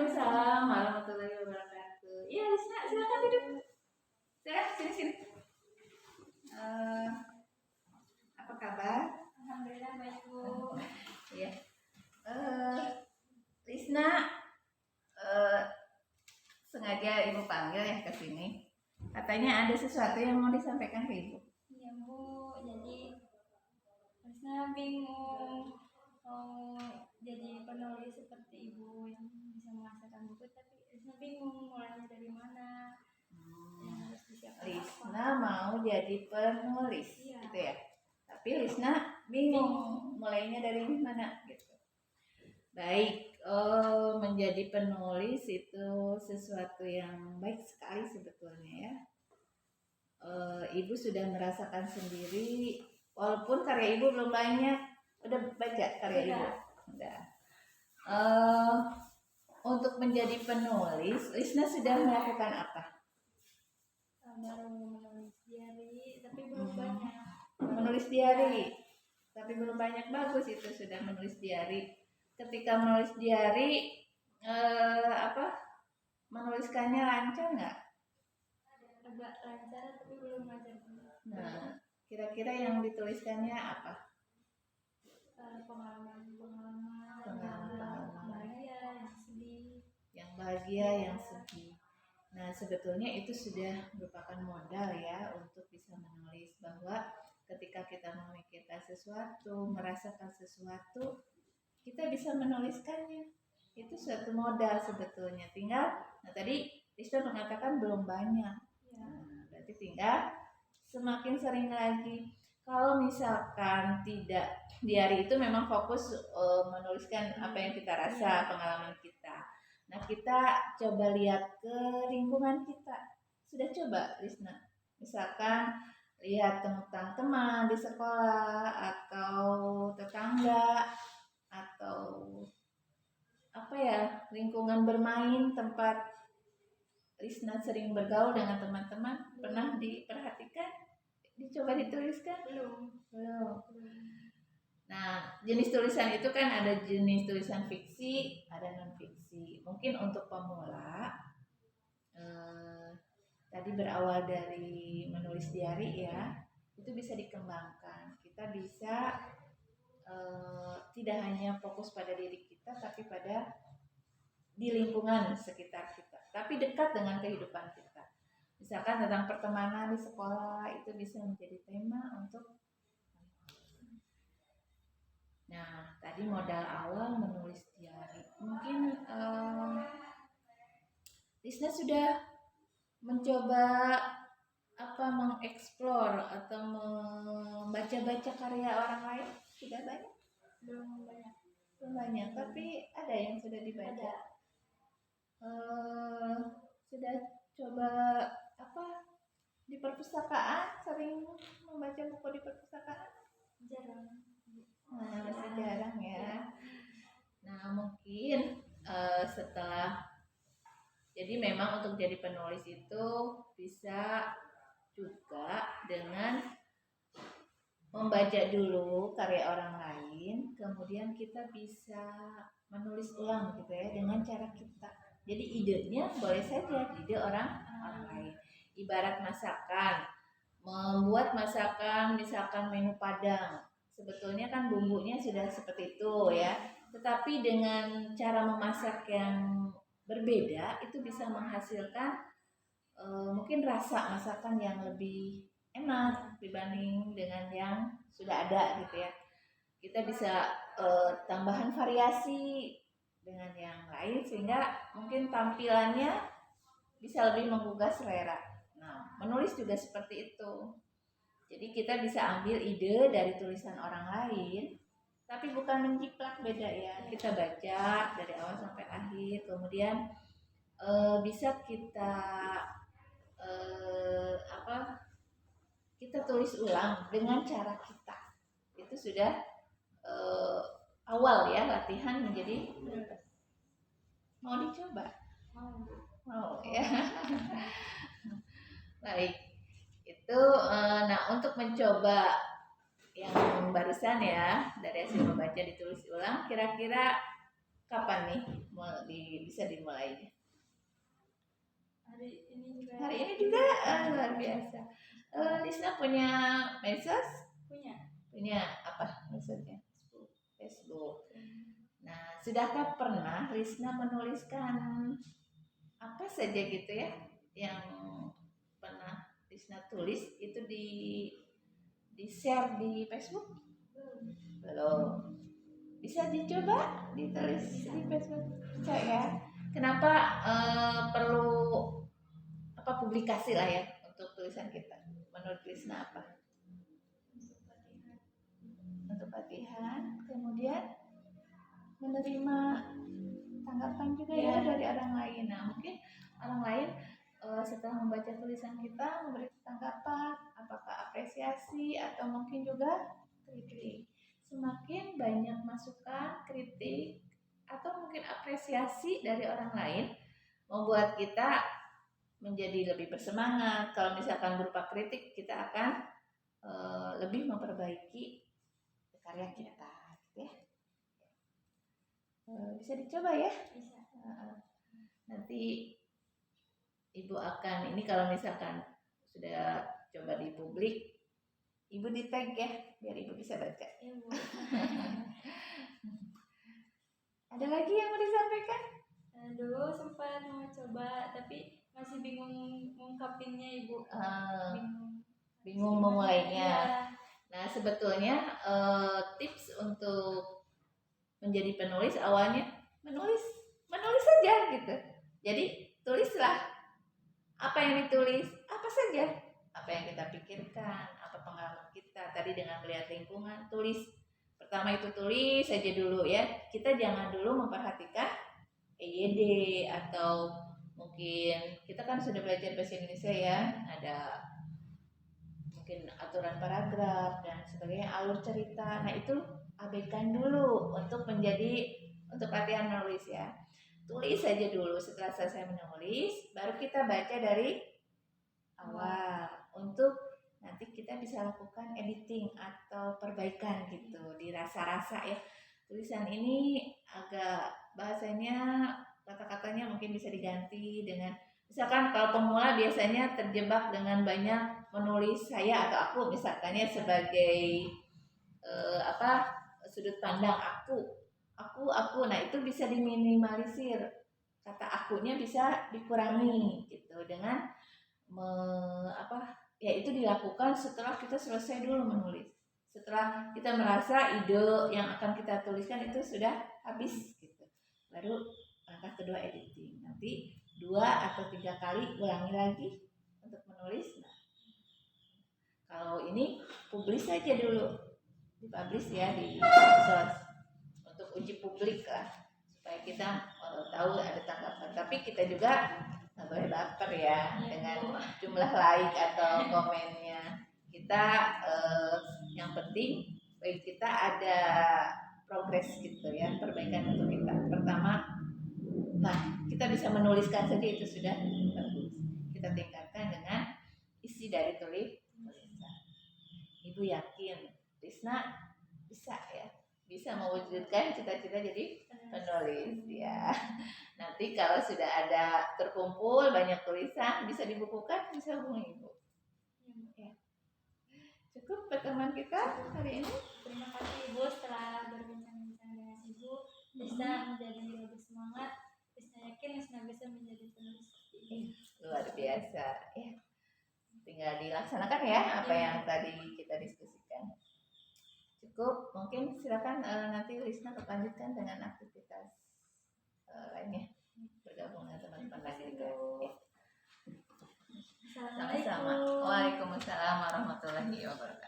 Waalaikumsalam warahmatullahi wabarakatuh. Iya, Lisna, silakan duduk. Sini, sini. Apa kabar? Alhamdulillah baik, Bu. Iya. Lisna, sengaja Ibu panggil ya ke sini. Katanya ada sesuatu yang mau disampaikan ke Ibu. Iya, Bu. Jadi Risna bingung mau jadi penulis seperti Ibu yang bisa menghasilkan buku, tapi Risna bingung mulainya dari mana. Yang harus disiapkan Lisna mau jadi penulis, Iya. gitu ya. Tapi Lisna bingung mulainya dari mana, gitu. Baik, menjadi penulis itu sesuatu yang baik sekali sebetulnya ya. Ibu sudah merasakan sendiri, walaupun karya Ibu belum banyak. Udah baca karya Ibu? Udah. Untuk menjadi penulis, Lisna sudah melakukan apa? Baru menulis diary, tapi belum banyak. Menulis diary, tapi belum banyak. Bagus itu, sudah menulis diary. Ketika menulis diary, menuliskannya lancar nggak? Agak lancar, tapi belum lancar. Nah, kira-kira yang dituliskannya apa? Pengalaman bahagia, yang sedih. Yang bahagia, yang sedih. Nah, sebetulnya itu sudah merupakan modal ya untuk bisa menulis, bahwa ketika kita memikirkan sesuatu, merasakan sesuatu, kita bisa menuliskannya. Itu suatu modal sebetulnya. Tinggal, tadi Rizka mengatakan belum banyak. Nah, berarti tinggal semakin sering lagi. Kalau misalkan tidak, diary itu memang fokus menuliskan apa yang kita rasa, pengalaman kita. Nah, kita coba lihat ke lingkungan kita. Sudah coba, Rizna? Misalkan lihat tentang teman di sekolah, atau tetangga, atau lingkungan bermain, tempat Rizna sering bergaul dengan teman-teman. Pernah diperhatikan? Dicoba dituliskan? Belum. Nah, jenis tulisan itu kan ada jenis tulisan fiksi, ada non fiksi. Mungkin untuk pemula, tadi berawal dari menulis diary ya, itu bisa dikembangkan. Kita bisa tidak hanya fokus pada diri kita, tapi pada di lingkungan sekitar kita, tapi dekat dengan kehidupan kita. Misalkan tentang pertemanan di sekolah, itu bisa menjadi tema untuk. Nah, tadi modal awal menulis diary. Mungkin Lisna sudah mencoba mengeksplor atau membaca-baca karya orang lain? Sudah banyak? Belum banyak. Belum banyak, tapi ada yang sudah dibaca. Sudah coba di perpustakaan, sering membaca buku di perpustakaan? Jarang. Nah, masih jarang ya. Nah, mungkin setelah, jadi memang untuk jadi penulis itu bisa juga dengan membaca dulu karya orang lain, kemudian kita bisa menulis ulang gitu ya, dengan cara kita. Jadi idenya boleh saja ide orang lain. Ibarat masakan, membuat masakan misalkan menu Padang, sebetulnya kan bumbunya sudah seperti itu ya, tetapi dengan cara memasak yang berbeda itu bisa menghasilkan mungkin rasa masakan yang lebih enak dibanding dengan yang sudah ada gitu ya. Kita bisa tambahan variasi dengan yang lain, sehingga mungkin tampilannya bisa lebih menggugah selera. Nah, menulis juga seperti itu. Jadi kita bisa ambil ide dari tulisan orang lain, tapi bukan menjiplak, beda ya. Kita baca dari awal sampai akhir, kemudian bisa kita kita tulis ulang dengan cara kita. Itu sudah awal ya, latihan menjadi. Mau dicoba? Mau ya. Baik. Itu nah, untuk mencoba yang barusan ya, dari hasil membaca ditulis ulang, kira-kira kapan nih bisa dimulai? Hari ini juga. Hari ini juga luar biasa. Lisna punya medsos? Punya apa maksudnya? Facebook. Nah, sudahkah pernah Lisna menuliskan apa saja gitu ya yang pernah Lisna tulis itu di share di Facebook? Belum. Bisa dicoba ditulis di Facebook. Bisa ya. Kenapa perlu apa publikasi lah ya untuk tulisan kita? Menurut Lisna apa? Untuk latihan, kemudian menerima tanggapan juga ya dari orang lain. Nah, mungkin orang lain setelah membaca tulisan kita memberi tanggapan, apakah apresiasi atau mungkin juga kritik. Semakin banyak masukan, kritik atau mungkin apresiasi dari orang lain membuat kita menjadi lebih bersemangat. Kalau misalkan berupa kritik, kita akan lebih memperbaiki karya kita, gitu ya. Bisa dicoba ya. Bisa. Nanti ibu akan ini kalau misalkan sudah coba di publik, ibu di tag ya biar ibu bisa baca. Iya, Bu. Ada lagi yang mau disampaikan? Dulu sempat mau coba tapi masih bingung ngungkapinnya, Ibu. Bingung memulainya. Iya. Nah, sebetulnya tips untuk menjadi penulis awalnya menulis saja gitu. Jadi tulislah apa yang ditulis, apa saja, apa yang kita pikirkan, apa pengalaman kita tadi dengan melihat lingkungan, tulis. Pertama itu tulis saja dulu ya. Kita jangan dulu memperhatikan EYD atau mungkin kita kan sudah belajar bahasa Indonesia ya, ada mungkin aturan paragraf dan sebagainya, alur cerita. Nah, itu abaikan dulu untuk latihan menulis ya. Tulis saja dulu, setelah selesai menulis baru kita baca dari awal untuk nanti kita bisa lakukan editing atau perbaikan gitu, dirasa-rasa ya. Tulisan ini agak bahasanya, kata-katanya mungkin bisa diganti dengan, misalkan kalau pemula biasanya terjebak dengan banyak menulis saya atau aku misalkannya sebagai sudut pandang aku. Nah, itu bisa diminimalisir, kata akunya bisa dikurangi gitu dengan ya itu dilakukan setelah kita selesai dulu menulis, setelah kita merasa ide yang akan kita tuliskan itu sudah habis gitu, baru langkah kedua editing. Nanti 2 atau 3 kali ulangi lagi untuk menulis. Nah, kalau ini publish saja dulu, dipublish ya di medsos untuk uji publik lah, supaya kita tahu ada tanggapan. Tapi kita juga nggak boleh baper ya dengan jumlah like atau komennya. Kita yang penting bagi kita ada progres gitu ya, perbaikan untuk kita. Pertama, nah kita bisa menuliskan saja itu sudah bagus. Kita tingkatkan dengan isi dari tulisan. Ibu yakin Lisna bisa ya, bisa mewujudkan cita-cita jadi penulis ya. Nanti kalau sudah ada terkumpul banyak tulisan bisa dibukukan, bisa hubungi ibu ya. Cukup pertemuan kita hari ini. Terima kasih, Ibu, setelah berbincang-bincang dengan Ibu bisa menjadi lebih semangat. Saya yakin Lisna bisa menjadi penulis luar biasa ya. Tinggal dilaksanakan ya apa yang tadi kita diskusikan. Cukup, mungkin silakan nanti Lisna lanjutkan dengan aktivitas lainnya, bergabung dengan teman-teman lagi juga ya. Sama-sama. Waalaikumsalam warahmatullahi wabarakatuh.